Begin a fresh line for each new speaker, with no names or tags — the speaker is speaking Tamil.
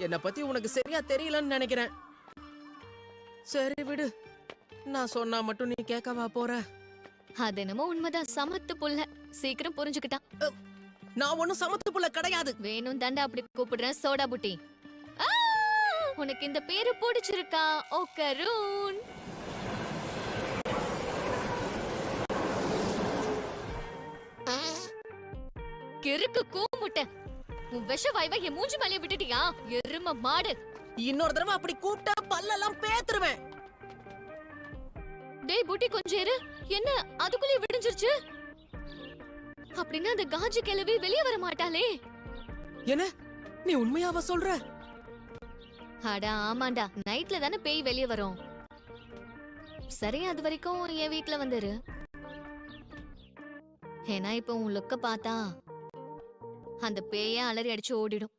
என்ன பத்தி உனக்கு சரியா தெரியலன்னு நினைக்கிறேன். சரி விடு, நான் சொன்னா மட்டும் நீ கேட்கவா போற?
அது என்னமோ உண்மைதான். சமத்து புள்ள, சீக்கிரம் புரிஞ்சுக்கிட்டான்.
நான் ஒண்ணும் சமத்து புள்ள கிடையாது.
வேணும் தாண்டா அப்படி கூப்பிடுறேன் சோடா புட்டி. ஆ! உனக்கு இந்த பேரு பிடிச்சிருக்கா? ஓகரூன். கிறுக்கு கூமுட்ட, உன் விஷ வாய்வை என் மூஞ்சி மேலே விட்டுட்டியா எரும மாடு.
இன்னொரு தடவை அப்படி கூப்பிட்டா பல்லெல்லாம் பேத்துருவேன்.
டேய் புட்டி, கொஞ்சம் இரு. என்ன அதுக்குள்ளே விடிஞ்சிருச்சு? அப்படின்னா அந்த காஜி கிழவி வெளியே வர மாட்டாளே?
என்ன நீ உண்மையாவா சொல்ற?
அட ஆமாண்டா, நைட்ல தானே பேய் வெளியே வரும். சரி, அது வரைக்கும் என் வீட்ல வந்துரு. ஏன்னா இப்ப உன் லுக்க பார்த்தா அந்த பேய அலறி அடிச்சு ஓடிடும்.